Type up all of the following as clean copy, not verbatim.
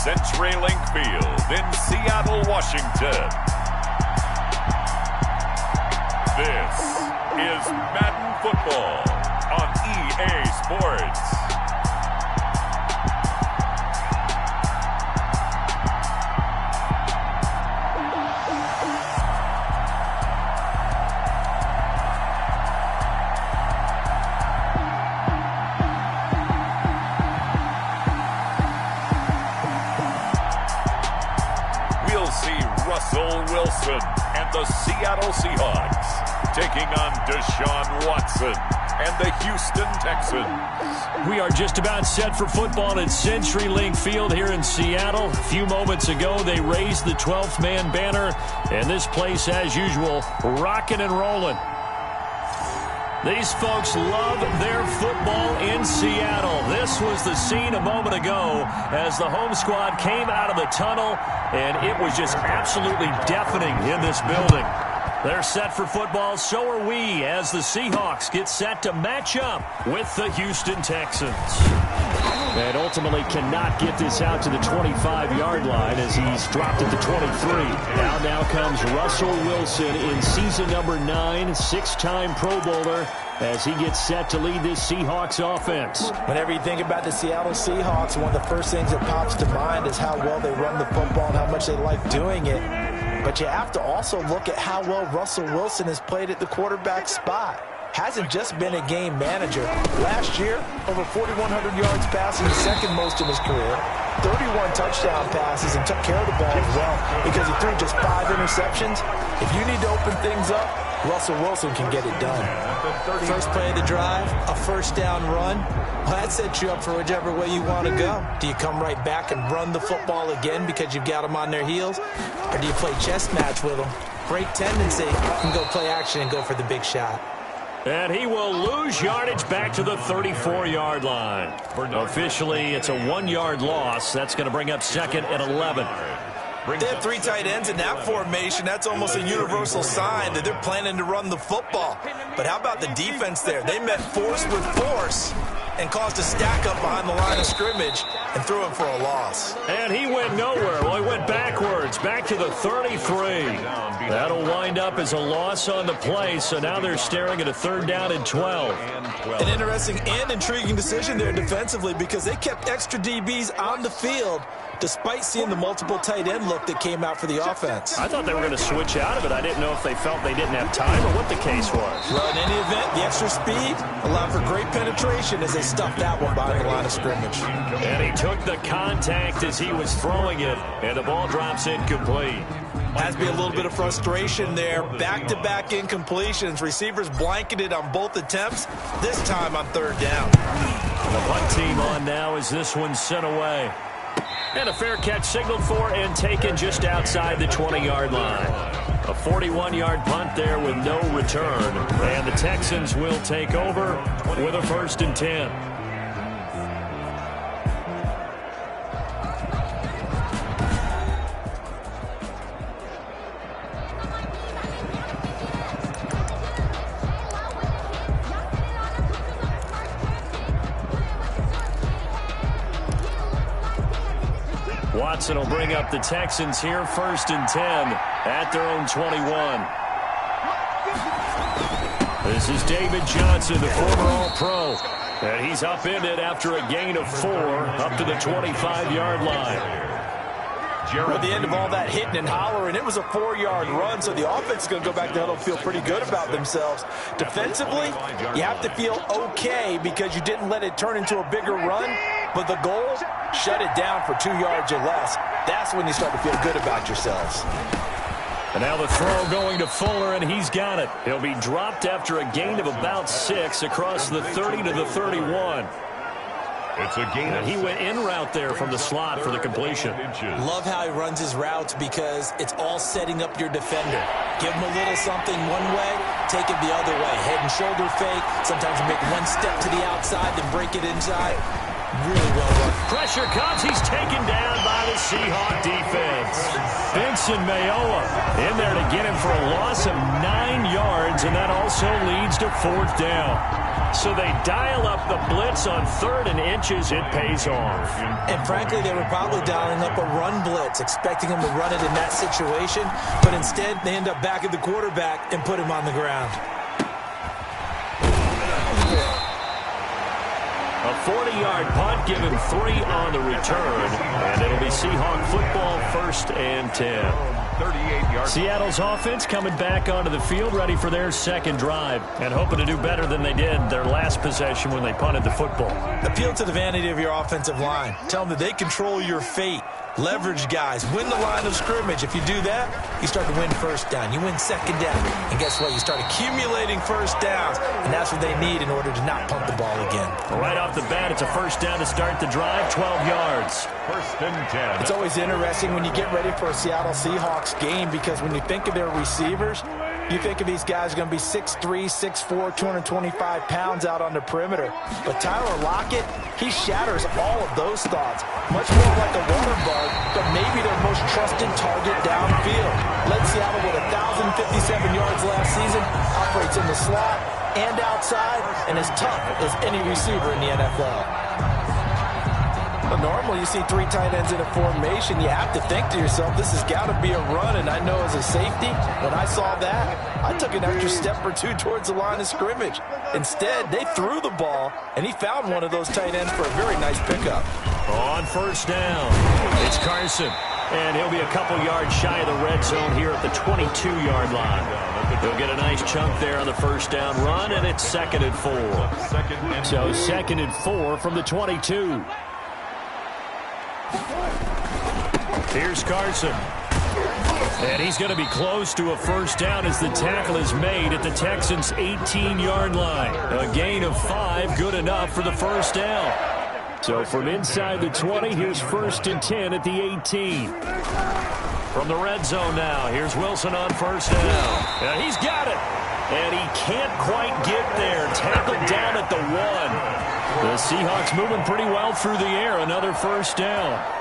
CenturyLink Field in Seattle, Washington. This is Madden Football on EA Sports. We'll see Russell Wilson and the Seattle Seahawks taking on Deshaun Watson and the Houston Texans. We are just about set for football at CenturyLink Field here in Seattle. A few moments ago, they raised the 12th man banner, and this place, as usual, rocking and rolling. These folks love their football in Seattle. This was the scene a moment ago as the home squad came out of the tunnel, and it was just absolutely deafening in this building. They're set for football, so are we, as the Seahawks get set to match up with the Houston Texans. And ultimately cannot get this out to the 25-yard line as he's dropped at the 23. Now comes Russell Wilson in season number 9, six-time Pro Bowler, as he gets set to lead this Seahawks offense. Whenever you think about the Seattle Seahawks, one of the first things that pops to mind is how well they run the football and how much they like doing it. But you have to also look at how well Russell Wilson has played at the quarterback spot. Hasn't just been a game manager. Last year, over 4,100 yards passing, the second most in his career. 31 touchdown passes and took care of the ball as well because he threw just 5 interceptions. If you need to open things up, Russell Wilson can get it done. First play of the drive, a first down run. Well, that sets you up for whichever way you want to go. Do you come right back and run the football again because you've got them on their heels? Or do you play chess match with them? Great tendency. You can go play action and go for the big shot. And he will lose yardage back to the 34-yard line. Officially, it's a 1-yard loss. That's going to bring up second and 11. They have 3 tight ends in that formation. That's almost a universal sign that they're planning to run the football. But how about the defense there? They met force with force and caused a stack up behind the line of scrimmage and threw him for a loss. And he went nowhere. Well, he went backwards, back to the 33. That'll wind up as a loss on the play, so now they're staring at a 3rd down and 12. An interesting and intriguing decision there defensively because they kept extra DBs on the field despite seeing the multiple tight end look that came out for the offense. I thought they were going to switch out of it. I didn't know if they felt they didn't have time or what the case was. Well, in any event, the extra speed allowed for great penetration as they stuffed that one behind the line of scrimmage. And he took the contact as he was throwing it, and the ball drops incomplete. Has to be a little bit of frustration there. Back-to-back incompletions. Receivers blanketed on both attempts, this time on 3rd down. The punt team on now as this one's sent away. And a fair catch signaled for and taken just outside the 20-yard line. A 41-yard punt there with no return. And the Texans will take over with a 1st and 10. Watson will bring up the Texans here, 1st and 10 at their own 21. This is David Johnson, the former All-Pro. And he's upended after a gain of 4 up to the 25-yard line. At the end of all that hitting and hollering, it was a 4-yard run, so the offense is going to go back to the huddle and feel pretty good about themselves. Defensively, you have to feel okay because you didn't let it turn into a bigger run, but the goal, shut it down for 2 yards or less. That's when you start to feel good about yourselves. And now the throw going to Fuller, and he's got it. He'll be dropped after a gain of about 6 across the 30 to the 31. It's a gain. And he went in route there from the slot for the completion. Love how he runs his routes because it's all setting up your defender. Give him a little something one way, take it the other way. Head and shoulder fake. Sometimes you make one step to the outside, then break it inside. Really well run. Pressure comes. He's taken down by the Seahawk defense. Vincent Mayoa in there to get him for a loss of 9 yards, and that also leads to 4th down. So they dial up the blitz on 3rd and inches. It pays off. And frankly, they were probably dialing up a run blitz, expecting him to run it in that situation. But instead, they end up back at the quarterback and put him on the ground. A 40-yard punt, give him 3 on the return. And it'll be Seahawk football, 1st and 10. 38 yards. Seattle's offense coming back onto the field, ready for their 2nd drive, and hoping to do better than they did their last possession when they punted the football. Appeal to the vanity of your offensive line. Tell them that they control your fate. Leverage guys. Win the line of scrimmage. If you do that, you start to win 1st down. You win 2nd down. And guess what? You start accumulating 1st downs. And that's what they need in order to not punt the ball again. Right off the bat, it's a 1st down to start the drive, 12 yards. 1st and 10. It's always interesting when you get ready for a Seattle Seahawks game, because when you think of their receivers, you think of these guys are going to be 6'3", 6'4", 225 pounds out on the perimeter. But Tyler Lockett, he shatters all of those thoughts. Much more like a water bug, but maybe their most trusted target downfield. Led Seattle with 1,057 yards last season, operates in the slot and outside, and as tough as any receiver in the NFL. Normally, you see 3 tight ends in a formation, you have to think to yourself, this has got to be a run. And I know as a safety, when I saw that, I took an extra step or 2 towards the line of scrimmage. Instead, they threw the ball, and he found one of those tight ends for a very nice pickup. On 1st down, it's Carson. And he'll be a couple yards shy of the red zone here at the 22-yard line. He'll get a nice chunk there on the 1st down run, and it's 2nd and 4. So 2nd and 4 from the 22. Here's Carson. And he's going to be close to a 1st down as the tackle is made at the Texans' 18-yard line. A gain of 5, good enough for the 1st down. So from inside the 20, here's 1st and 10 at the 18. From the red zone now, here's Wilson on 1st down. And he's got it. And he can't quite get there. Tackled down at the 1. The Seahawks moving pretty well through the air. Another 1st down.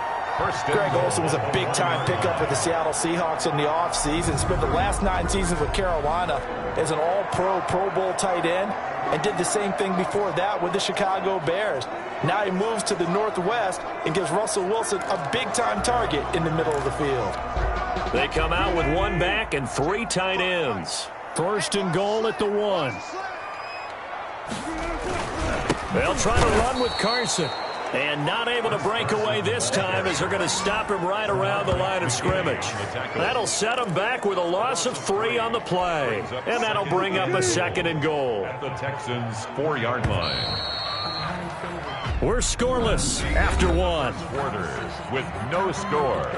Greg Olsen was a big-time pickup for the Seattle Seahawks in the offseason. Spent the last 9 seasons with Carolina as an all-pro, Pro Bowl tight end, and did the same thing before that with the Chicago Bears. Now he moves to the Northwest and gives Russell Wilson a big-time target in the middle of the field. They come out with 1 back and 3 tight ends. 1st and goal at the 1. They'll try to run with Carson. And not able to break away this time as they're going to stop him right around the line of scrimmage. That'll set him back with a loss of 3 on the play. And that'll bring up a 2nd and goal. At the Texans' 4-yard line. We're scoreless after 1. Quarters with no score.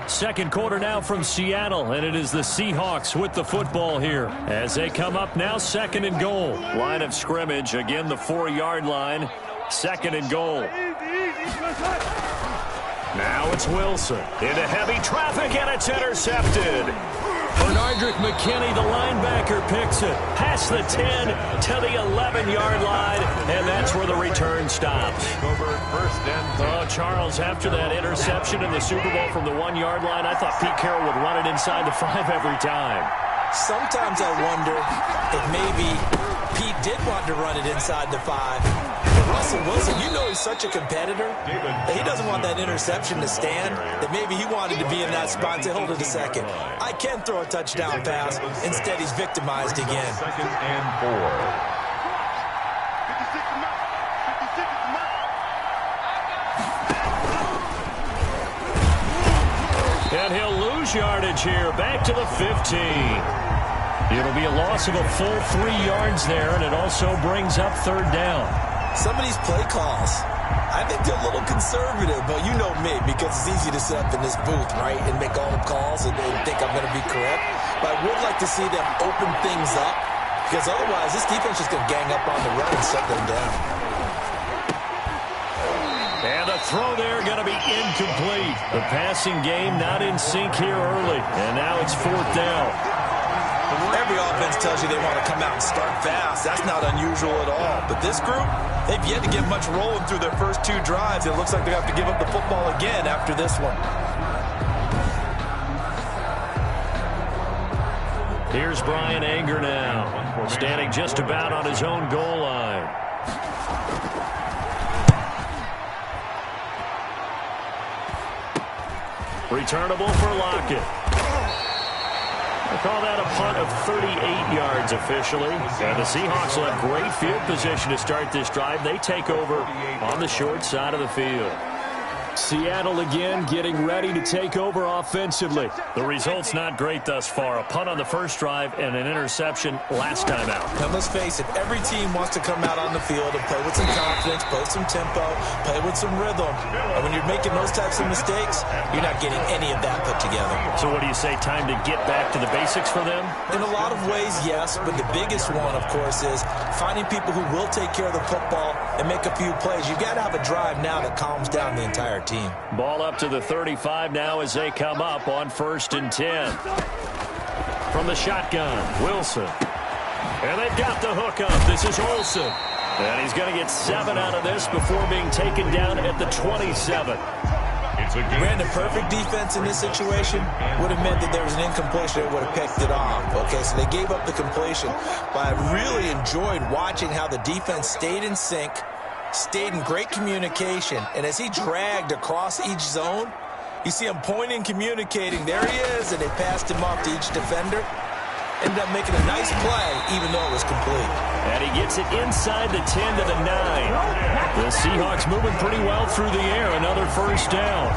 2nd quarter now from Seattle, and it is the Seahawks with the football here. As they come up now, 2nd and goal. Line of scrimmage, again the 4-yard line. 2nd and goal. Now it's Wilson into heavy traffic, and it's intercepted. Bernardrick McKinney, the linebacker, picks it past the 10 to the 11-yard line, and that's where the return stops. Over 1st and 10. Oh, Charles, after that interception in the Super Bowl from the 1-yard line, I thought Pete Carroll would run it inside the 5 every time. Sometimes I wonder if maybe Pete did want to run it inside the 5. But Russell Wilson, you know he's such a competitor that he doesn't want that interception to stand, that maybe he wanted to be in that spot to hold it a second. I can throw a touchdown pass. Instead, he's victimized again. 2nd and 4. And he'll lose yardage here, back to the 15. It'll be a loss of a full 3 yards there, and it also brings up 3rd down. Some of these play calls, I think they're a little conservative, but you know me, because it's easy to sit up in this booth, right, and make all the calls and think I'm going to be correct. But I would like to see them open things up, because otherwise this defense is going to gang up on the run and shut them down. And the throw there going to be incomplete. The passing game not in sync here early, and now it's 4th down. Every offense tells you they want to come out and start fast. That's not unusual at all. But this group, They've yet to get much rolling through their first 2 drives. It looks like they have to give up the football again after this one. Here's Brian Anger now, standing just about on his own goal line. Returnable for Lockett. I call that a punt of 38 yards officially. And the Seahawks will have great field position to start this drive. They take over on the short side of the field. Seattle again getting ready to take over offensively. The result's not great thus far. A punt on the first drive and an interception last time out. Now let's face it, every team wants to come out on the field and play with some confidence, play some tempo, play with some rhythm. And when you're making those types of mistakes, you're not getting any of that put together. So what do you say, time to get back to the basics for them? In a lot of ways, yes, but the biggest one, of course, is finding people who will take care of the football and make a few plays. You've got to have a drive now that calms down the entire team. Ball up to the 35 now as they come up on 1st and 10. From the shotgun, Wilson. And they've got the hook up. This is Olsen. And he's going to get 7 out of this before being taken down at the 27. Brandon, perfect defense in this situation would have meant that there was an incompletion that would have picked it off. Okay, so they gave up the completion. But I really enjoyed watching how the defense stayed in sync, stayed in great communication, and as he dragged across each zone, you see him pointing, communicating. There he is, and they passed him off to each defender. Ended up making a nice play, even though it was complete. And he gets it inside the 10 to the 9. The Seahawks moving pretty well through the air. Another first down.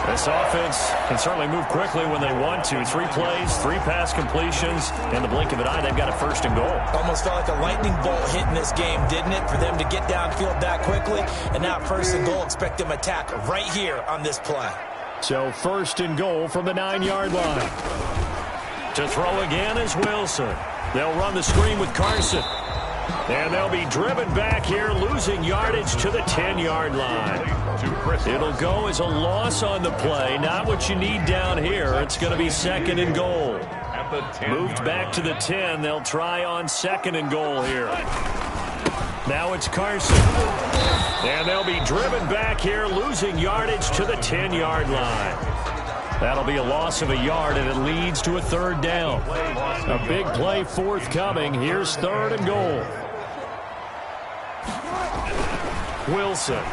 This offense can certainly move quickly when they want to. 3 plays, 3 pass completions. In the blink of an eye, they've got a 1st and goal. Almost felt like a lightning bolt hit in this game, didn't it? For them to get downfield that quickly. And now 1st and goal, expect them to attack right here on this play. So 1st and goal from the 9-yard line. To throw again is Wilson. They'll run the screen with Carson. And they'll be driven back here, losing yardage to the 10-yard line. It'll go as a loss on the play. Not what you need down here. It's going to be 2nd and goal. Moved back to the 10. They'll try on 2nd and goal here. Now it's Carson. And they'll be driven back here, losing yardage to the 10-yard line. That'll be a loss of a yard, and it leads to a 3rd down. A big play forthcoming. Here's 3rd and goal. Wilson.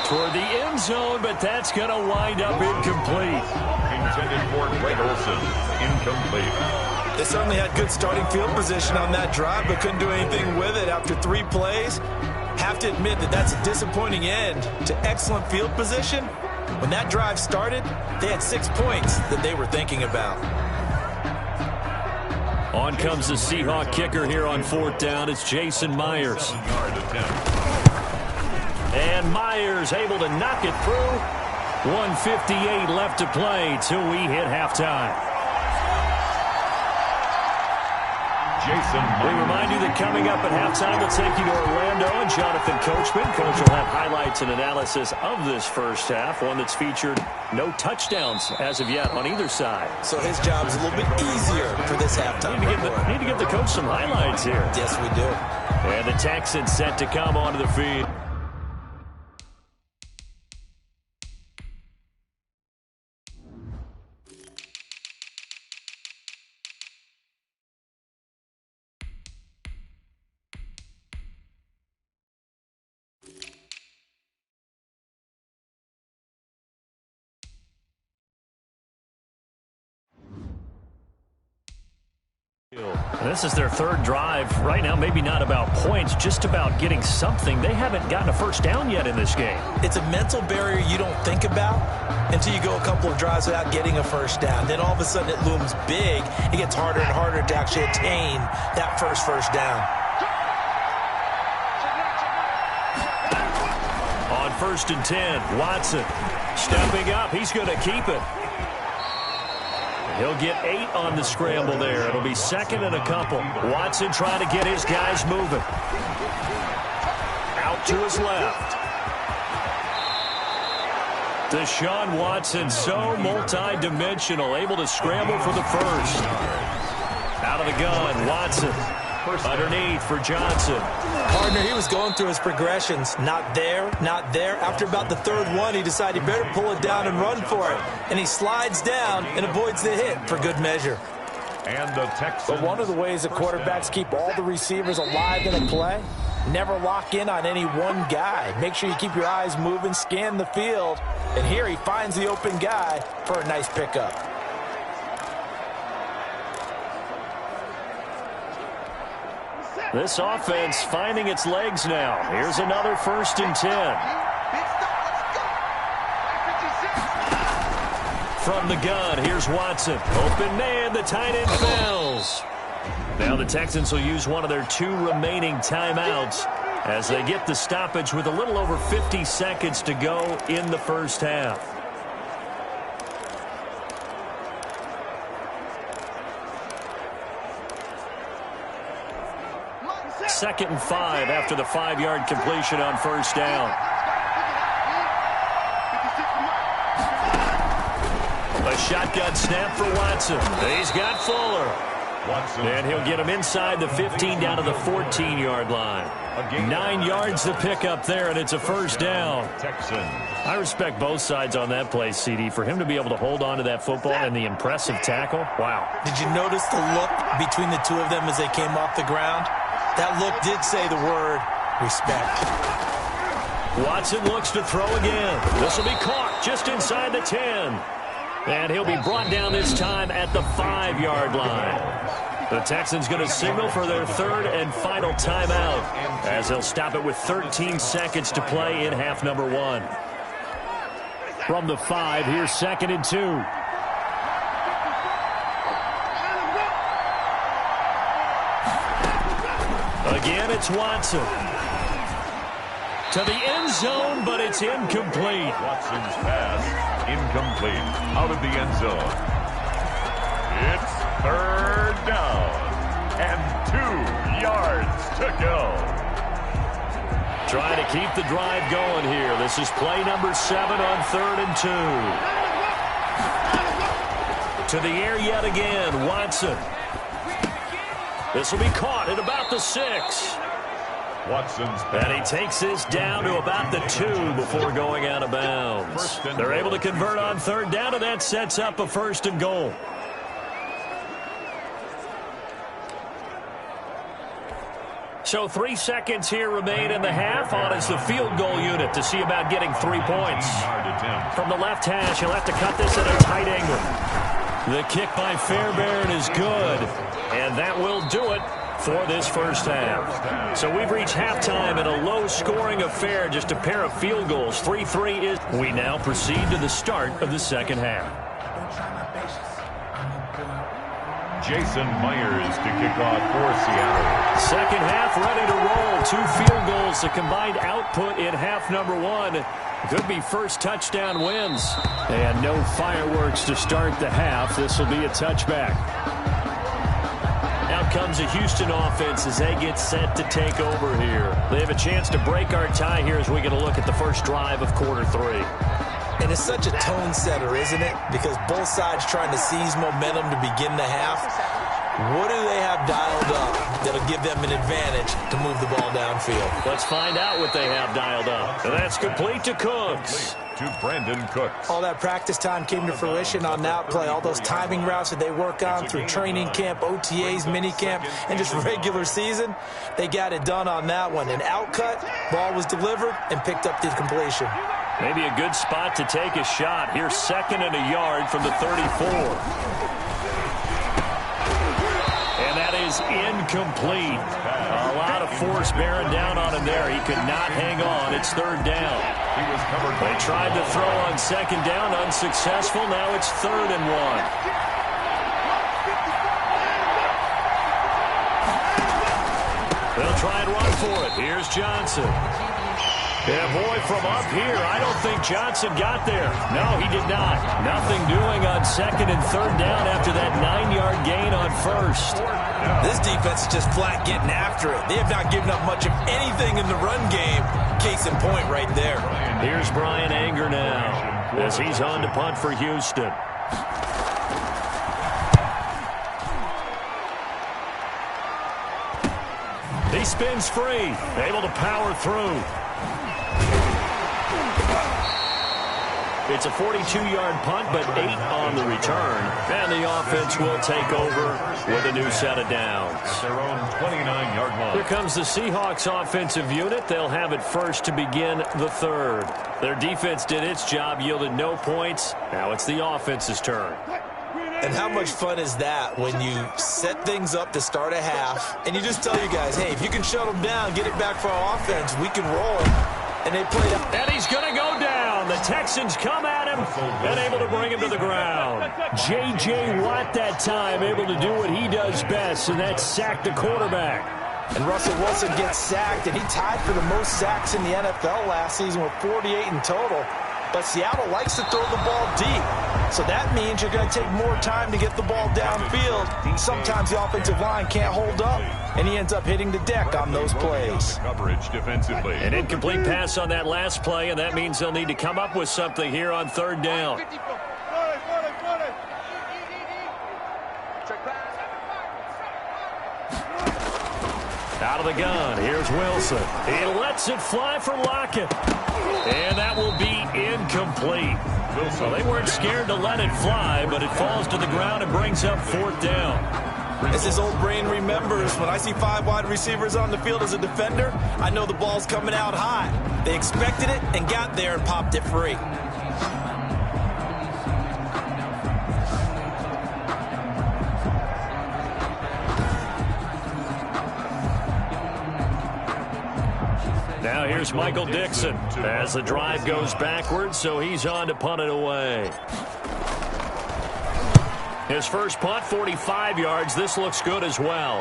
Toward the end zone, but that's going to wind up incomplete. Intended for Greg Olsen. Incomplete. They certainly had good starting field position on that drive, but couldn't do anything with it after 3 plays. Have to admit that that's a disappointing end to excellent field position. When that drive started, they had 6 points that they were thinking about. On comes the Seahawk kicker here on 4th down. It's Jason Myers. And Myers able to knock it through. 1:58 left to play till we hit halftime. We remind you that coming up at halftime, we'll take you to Orlando and Jonathan Coachman. Coach will have highlights and analysis of this first half, one that's featured no touchdowns as of yet on either side. So his job's a little bit easier for this halftime. Need to give the coach some highlights here. Yes, we do. And the Texans set to come onto the field. This is their 3rd drive. Right now, maybe not about points, just about getting something. They haven't gotten a 1st down yet in this game. It's a mental barrier you don't think about until you go a couple of drives without getting a 1st down. Then all of a sudden it looms big. It gets harder and harder to actually attain that first down. On 1st and 10, Watson stepping up. He's going to keep it. He'll get 8 on the scramble there. It'll be 2nd and a couple. Watson trying to get his guys moving. Out to his left. Deshaun Watson, so multi-dimensional, able to scramble for the 1st. Out of the gun, Watson. Underneath for Johnson. Partner, he was going through his progressions. Not there, not there. After about the third one, he decided he better pull it down and run for it. And he slides down and avoids the hit for good measure. And the Texans. But one of the ways the quarterbacks keep all the receivers alive in a play, never lock in on any one guy. Make sure you keep your eyes moving, scan the field. And here he finds the open guy for a nice pickup. This offense finding its legs now. Here's another 1st and 10. From the gun, here's Watson. Open man, the tight end falls. Now the Texans will use one of their 2 remaining timeouts as they get the stoppage with a little over 50 seconds to go in the first half. Second and 5 after the 5-yard completion on 1st down. A shotgun snap for Watson. He's got Fuller. And he'll get him inside the 15 down to the 14-yard line. 9 yards to pick up there, and it's a 1st down. I respect both sides on that play, CD. For him to be able to hold on to that football and the impressive tackle, wow. Did you notice the look between the 2 of them as they came off the ground? That look did say the word respect. Watson looks to throw again. This will be caught just inside the 10. And he'll be brought down this time at the 5-yard line. The Texans going to signal for their 3rd and final timeout as they'll stop it with 13 seconds to play in half number 1. From the 5, here's 2nd and 2. Again, it's Watson. To the end zone, but it's incomplete. Watson's pass, incomplete, out of the end zone. It's 3rd down, and 2 yards to go. Trying to keep the drive going here. This is play number 7 on 3rd and 2. To the air yet again, Watson. This will be caught at about the 6. Watson's and he takes this down to about the 2 before going out of bounds. They're able to convert on 3rd down, and that sets up a 1st and goal. So 3 seconds here remain in the half. On is the field goal unit to see about getting 3 points. From the left hash, he'll have to cut this at a tight angle. The kick by Fairbairn is good, and that will do it for this first half. So we've reached halftime in a low-scoring affair, just a pair of field goals. 3-3 is. We now proceed to the start of the second half. Jason Myers to kick off for Seattle. Second half ready to roll. 2 field goals, the combined output in half number 1. Could be first touchdown wins. And no fireworks to start the half. This will be a touchback. Out comes the Houston offense as they get set to take over here. They have a chance to break our tie here as we get a look at the first drive of quarter 3. And it's such a tone setter, isn't it? Because both sides trying to seize momentum to begin the half. What do they have dialed up that'll give them an advantage to move the ball downfield? Let's find out what they have dialed up. And that's complete to Cooks. To Brandon Cooks. All that practice time came to fruition on that play. All those timing routes that they work on through training camp, OTAs, minicamp, and just regular season, they got it done on that one. An outcut, ball was delivered, and picked up the completion. Maybe a good spot to take a shot. Here's 2nd and a yard from the 34. And that is incomplete. A lot of force bearing down on him there. He could not hang on. It's 3rd down. They tried to throw on 2nd down, unsuccessful. Now it's 3rd and 1. They'll try and run for it. Here's Johnson. Yeah, boy, from up here, I don't think Johnson got there. No, he did not. Nothing doing on 2nd and 3rd down after that 9-yard gain on 1st. This defense is just flat getting after it. They have not given up much of anything in the run game. Case in point right there. Here's Brian Anger now as he's on to punt for Houston. spins free, able to power through. It's a 42-yard punt, but 8 on the return. And the offense will take over with a new set of downs. At their own 29-yard line. Here comes the Seahawks offensive unit. They'll have it first to begin the third. Their defense did its job, yielded no points. Now it's the offense's turn. And how much fun is that when you set things up to start a half, and you just tell you guys, hey, if you can shut them down, get it back for our offense, we can roll. And they played up. And he's going to go down. The Texans come at him and able to bring him to the ground. J.J. Watt that time able to do what he does best, and that's sack the quarterback. And Russell Wilson gets sacked, and he tied for the most sacks in the NFL last season with 48 in total. But Seattle likes to throw the ball deep. So that means you're going to take more time to get the ball downfield. Sometimes the offensive line can't hold up, and he ends up hitting the deck on those plays. Coverage defensively. An incomplete pass on that last play, and that means they'll need to come up with something here on third down. Out of the gun, here's Wilson. He lets it fly for Lockett. And that will be incomplete. Well, they weren't scared to let it fly, but it falls to the ground and brings up fourth down. As his old brain remembers, when I see 5 wide receivers on the field as a defender, I know the ball's coming out high. They expected it and got there and popped it free. Now here's Michael Dixon as the drive goes backwards, so he's on to punt it away. His first punt, 45 yards. This looks good as well.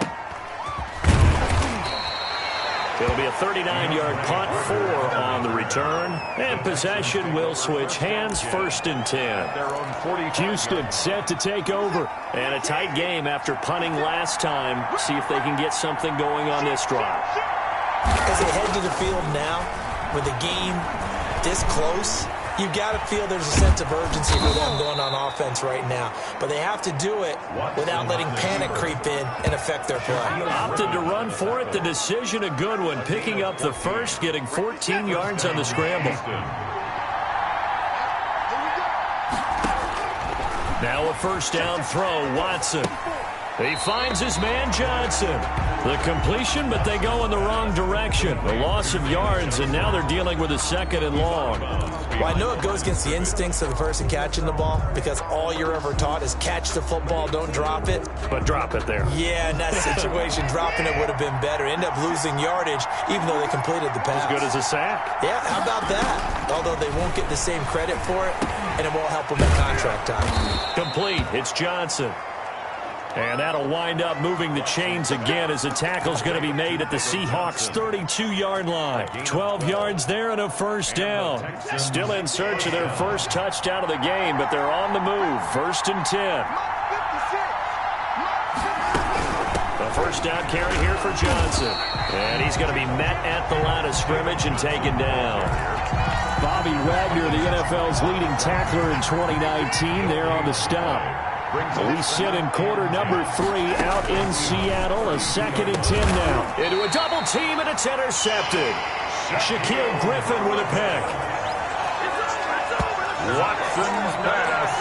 It'll be a 39-yard punt, 4 on the return. And possession will switch hands, first and 10. Houston set to take over. And a tight game after punting last time. See if they can get something going on this drive. As they head to the field now, with the game this close, you've got to feel there's a sense of urgency for them going on offense right now. But they have to do it without letting panic creep in and affect their play. Opted to run for it. The decision a good one. Picking up the first, getting 14 yards on the scramble. Now a first down throw, Watson. He finds his man Johnson. The completion, but they go in the wrong direction. The loss of yards, and now they're dealing with a second and long. Well, I know it goes against the instincts of the person catching the ball because all you're ever taught is catch the football, don't drop it. But drop it there. Yeah, in that situation, dropping it would have been better. End up losing yardage, even though they completed the pass. As good as a sack. Yeah, how about that? Although they won't get the same credit for it, and it won't help them at contract time. Complete. It's Johnson. And that'll wind up moving the chains again as the tackle's going to be made at the Seahawks' 32-yard line. 12 yards there and a first down. Still in search of their first touchdown of the game, but they're on the move. First and 10. The first down carry here for Johnson. And he's going to be met at the line of scrimmage and taken down. Bobby Wagner, the NFL's leading tackler in 2019, there on the stop. We sit in quarter number 3 out in Seattle. A second and 10 now. Into a double team, and it's intercepted. Shaquille Griffin with a pick. Watson's pass.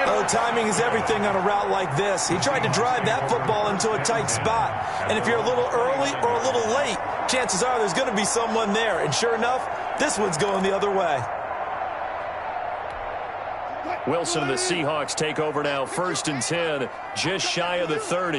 Oh, timing is everything on a route like this. He tried to drive that football into a tight spot. And if you're a little early or a little late, chances are there's going to be someone there. And sure enough, this one's going the other way. Wilson and the Seahawks take over now. First and 10, just shy of the 30.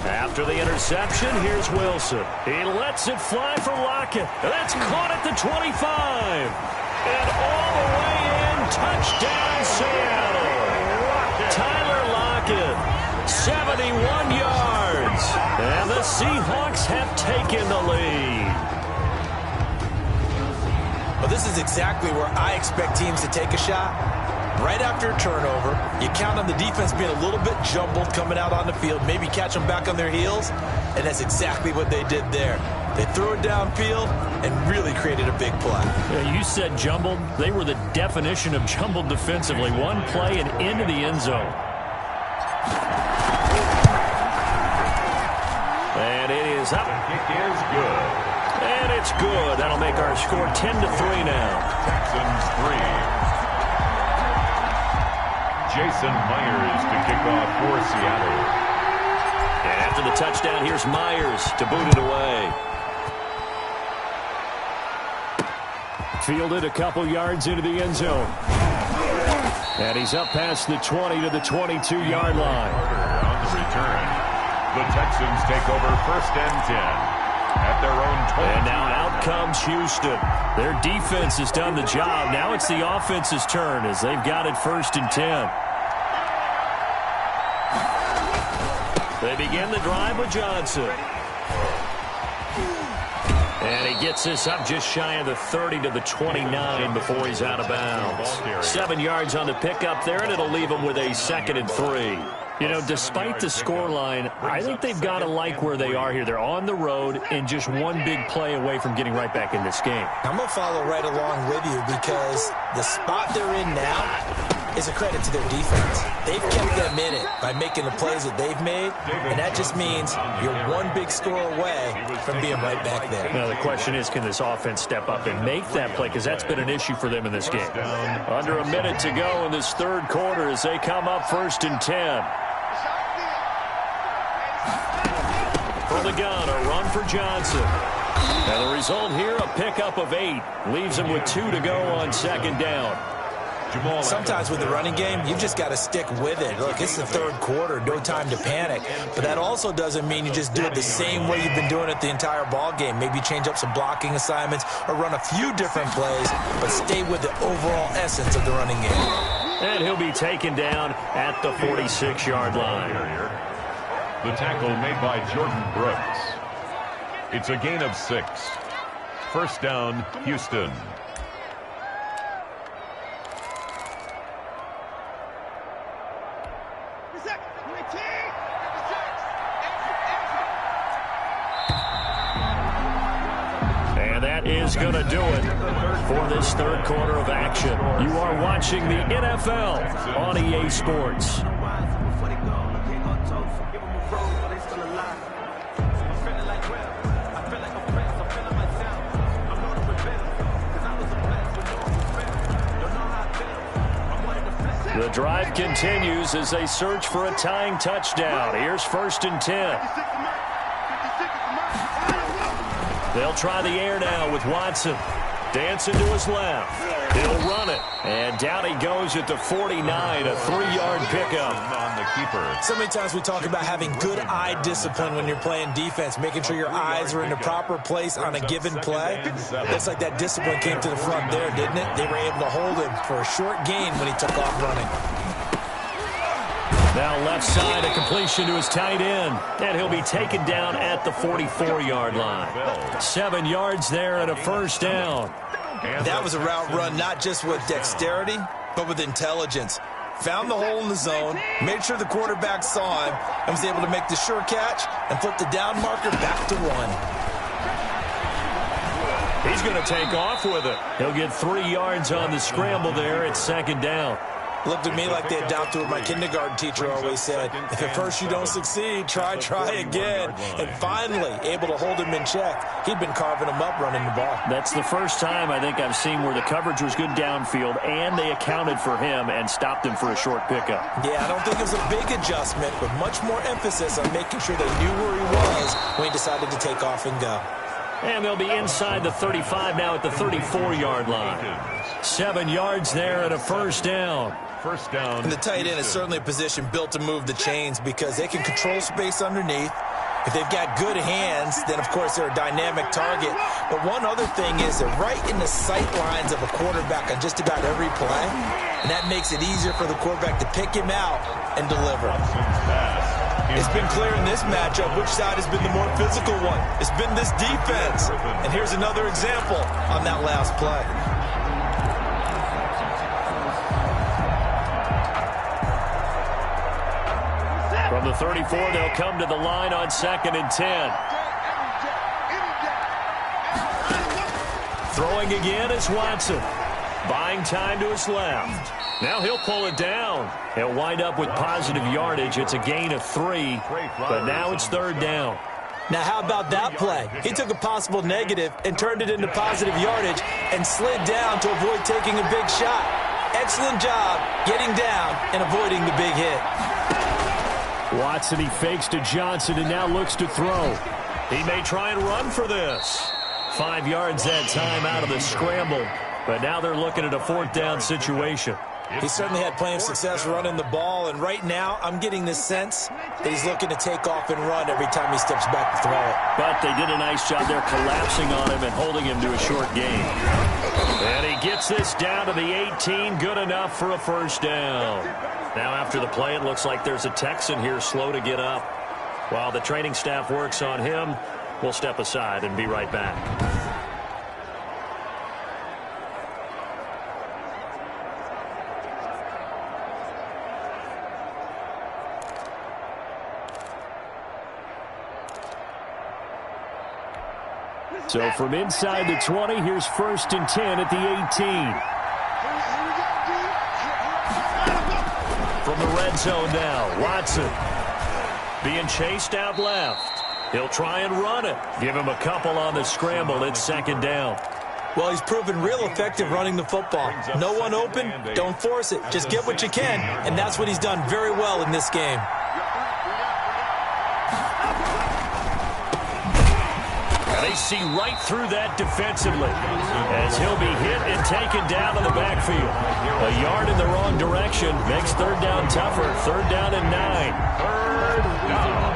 After the interception, here's Wilson. He lets it fly for Lockett. That's caught at the 25. And all the way in, touchdown Seattle. Tyler Lockett, 71 yards. And the Seahawks have taken the lead. Well, this is exactly where I expect teams to take a shot. right after a turnover. You count on the defense being a little bit jumbled coming out on the field, maybe catch them back on their heels, and that's exactly what they did there. They threw it downfield and really created a big play. Yeah, you said jumbled. They were the definition of jumbled defensively. One play and into the end zone. And it is up. The kick is good. And it's good. That'll make our score 10-3 now. Texans 3. Jason Myers to kick off for Seattle. And after the touchdown, here's Myers to boot it away. Fielded a couple yards into the end zone. And he's up past the 20 to the 22-yard line. On the return, the Texans take over 1st and 10 at their own 20. And now out comes Houston. Their defense has done the job. Now it's the offense's turn as they've got it 1st and 10. They begin the drive with Johnson. And he gets this up just shy of the 30 to the 29 before he's out of bounds. 7 yards on the pickup there, and it'll leave him with a 2nd and 3. You know, despite the scoreline, I think they've got to like where they are here. They're on the road and just one big play away from getting right back in this game. I'm going to follow right along with you because the spot they're in now is a credit to their defense. They've kept them in it by making the plays that they've made, and that just means you're one big score away from being right back there. Now, the question is, can this offense step up and make that play? Because that's been an issue for them in this game. Under a minute to go in this 3rd quarter as they come up 1st and 10. For the gun, a run for Johnson. And the result here, a pickup of 8. Leaves him with 2 to go on 2nd down. Sometimes with the running game, you've just got to stick with it. Look, it's the 3rd quarter, no time to panic. But that also doesn't mean you just do it the same way you've been doing it the entire ball game. Maybe change up some blocking assignments or run a few different plays, but stay with the overall essence of the running game. And he'll be taken down at the 46-yard line. The tackle made by Jordan Brooks. It's a gain of 6. 1st down, Houston. And that is going to do it for this 3rd quarter of action. You are watching the NFL on EA Sports. The drive continues as they search for a tying touchdown. Here's 1st and 10. They'll try the air now with Watson. Dancing to his left. He'll run it. And down he goes at the 49, a 3-yard pickup. On the keeper. So many times we talk about having good eye discipline when you're playing defense, making sure your eyes are in the proper place on a given play. Looks like that discipline came to the front there, didn't it? They were able to hold him for a short gain when he took off running. Now left side, a completion to his tight end. And he'll be taken down at the 44-yard line. 7 yards there and a 1st down. That was a route run not just with dexterity, but with intelligence. Found the hole in the zone, made sure the quarterback saw him, and was able to make the sure catch and flip the down marker back to 1. He's going to take off with it. He'll get 3 yards on the scramble there at 2nd down. Looked at me like they adopted what my kindergarten teacher always said. If at first you don't succeed, try again. And finally, able to hold him in check. He'd been carving him up running the ball. That's the first time I think I've seen where the coverage was good downfield and they accounted for him and stopped him for a short pickup. Yeah, I don't think it was a big adjustment, but much more emphasis on making sure they knew where he was when he decided to take off and go. And they'll be inside the 35 now at the 34-yard line. 7 yards there and a 1st down. 1st down. And the tight end is certainly a position built to move the chains because they can control space underneath. If they've got good hands, then, of course, they're a dynamic target. But one other thing is they're right in the sight lines of a quarterback on just about every play. And that makes it easier for the quarterback to pick him out and deliver. It's been clear in this matchup which side has been the more physical one. It's been this defense. And here's another example on that last play. From the 34, they'll come to the line on 2nd and 10. Throwing again is Watson. Buying time to his left. Now he'll pull it down. He'll wind up with positive yardage. It's a gain of 3, but now it's 3rd down. Now, how about that play? He took a possible negative and turned it into positive yardage and slid down to avoid taking a big shot. Excellent job getting down and avoiding the big hit. Watson, he fakes to Johnson and now looks to throw. He may try and run for this. 5 yards that time out of the scramble, but now they're looking at a 4th down situation. He certainly had plenty of success running the ball, and right now I'm getting the sense that he's looking to take off and run every time he steps back to throw it. But they did a nice job there collapsing on him and holding him to a short gain. And he gets this down to the 18, good enough for a 1st down. Now after the play, it looks like there's a Texan here slow to get up. While the training staff works on him, we'll step aside and be right back. So from inside the 20, here's 1st and 10 at the 18. From the red zone now, Watson being chased out left. He'll try and run it. Give him a couple on the scramble. It's 2nd down. Well, he's proven real effective running the football. No one open, don't force it. Just get what you can, and that's what he's done very well in this game. They see right through that defensively as he'll be hit and taken down in the backfield. A yard in the wrong direction makes 3rd down tougher. 3rd down and 9. 3rd down.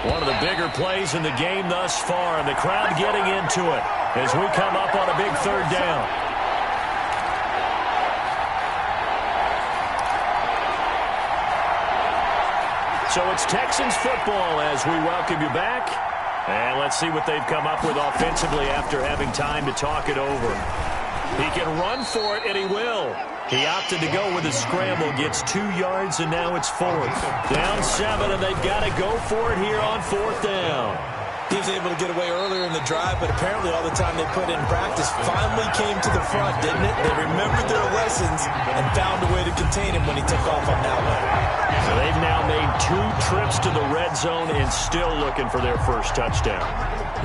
One of the bigger plays in the game thus far, and the crowd getting into it as we come up on a big 3rd down. So it's Texans football as we welcome you back. And let's see what they've come up with offensively after having time to talk it over. He can run for it, and he will. He opted to go with a scramble, gets 2 yards, and now it's 4th. Down 7, and they've got to go for it here on 4th down. He was able to get away earlier in the drive, but apparently all the time they put in practice finally came to the front, didn't it? They remembered their lessons and found a way to contain him when he took off on that one. So they've now made 2 trips to the red zone and still looking for their first touchdown.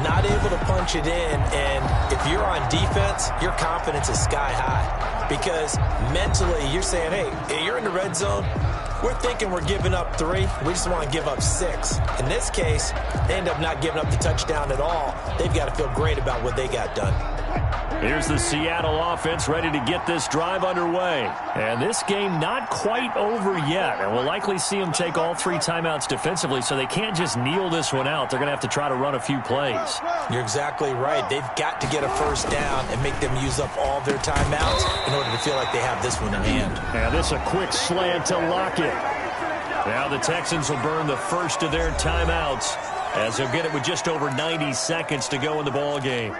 Not able to punch it in, and if you're on defense, your confidence is sky high. Because mentally, you're saying, hey, you're in the red zone. We're thinking we're giving up 3. We just want to give up 6. In this case, they end up not giving up the touchdown at all. They've got to feel great about what they got done. Here's the Seattle offense ready to get this drive underway. And this game not quite over yet. And we'll likely see them take all 3 timeouts defensively, so they can't just kneel this one out. They're going to have to try to run a few plays. You're exactly right. They've got to get a first down and make them use up all their timeouts in order to feel like they have this one in hand. Now this a quick slant to Lockett. Now the Texans will burn the first of their timeouts as they'll get it with just over 90 seconds to go in the ball game.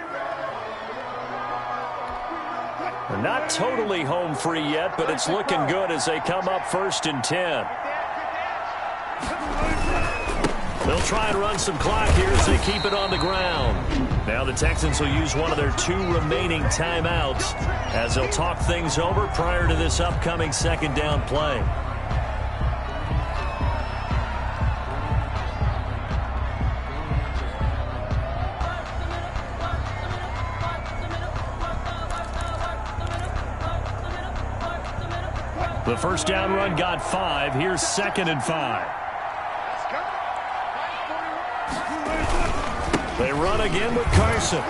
They're not totally home free yet, but it's looking good as they come up 1st and 10. They'll try and run some clock here as they keep it on the ground. Now the Texans will use one of their 2 remaining timeouts as they'll talk things over prior to this upcoming 2nd down play. The first down run got 5. Here's 2nd and 5. They run again with Carson.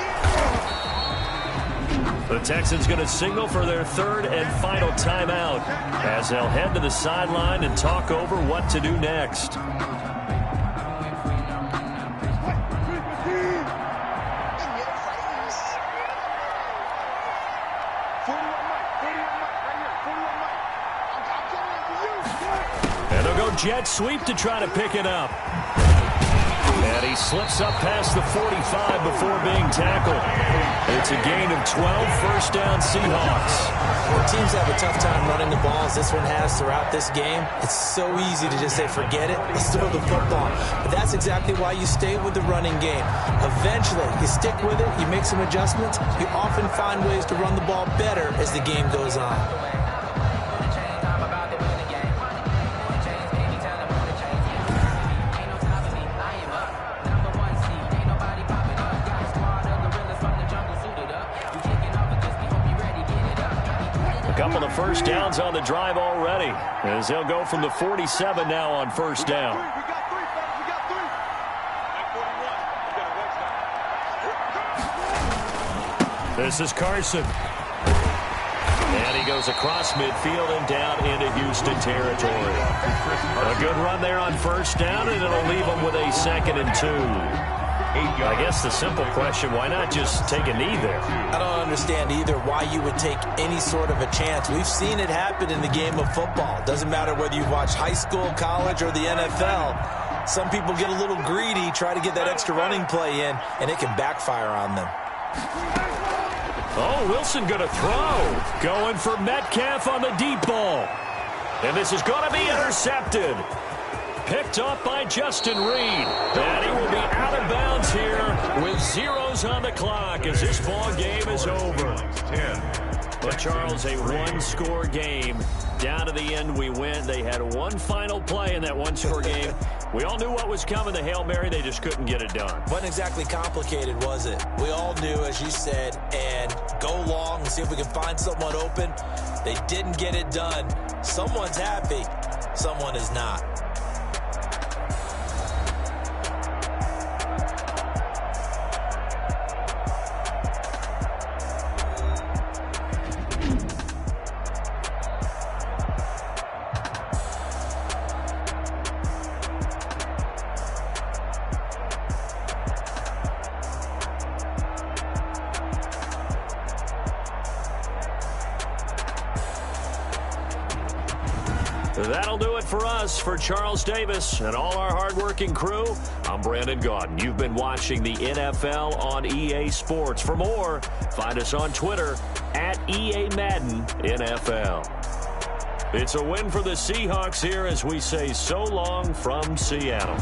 The Texans going to signal for their 3rd and final timeout as they'll head to the sideline and talk over what to do next. And they'll go jet sweep to try to pick it up. And he slips up past the 45 before being tackled. It's a gain of 12, first down Seahawks. When teams have a tough time running the ball, as this one has throughout this game, it's so easy to just say, forget it, let's throw the football. But that's exactly why you stay with the running game. Eventually, you stick with it, you make some adjustments, you often find ways to run the ball better as the game goes on. Couple of first downs on the drive already, as they'll go from the 47 now on first down. This is Carson. And he goes across midfield and down into Houston territory. A good run there on first down, and it'll leave them with a 2nd and 2. I guess the simple question, why not just take a knee there? I don't understand either why you would take any sort of a chance. We've seen it happen in the game of football. Doesn't matter whether you've watched high school, college, or the NFL. Some people get a little greedy, try to get that extra running play in, and it can backfire on them. Oh, Wilson going to throw. Going for Metcalf on the deep ball. And this is going to be intercepted. Picked up by Justin Reed. And he will be out of bounds here with zeros on the clock as this ball game is over. But, Charles, a one-score game. Down to the end we went. They had one final play in that one-score game. We all knew what was coming, the Hail Mary. They just couldn't get it done. Wasn't exactly complicated, was it? We all knew, as you said, and go long and see if we can find someone open. They didn't get it done. Someone's happy. Someone is not. That'll do it for us. For Charles Davis and all our hardworking crew, I'm Brandon Gaudin. You've been watching the NFL on EA Sports. For more, find us on Twitter at EA Madden NFL. It's a win for the Seahawks here as we say so long from Seattle.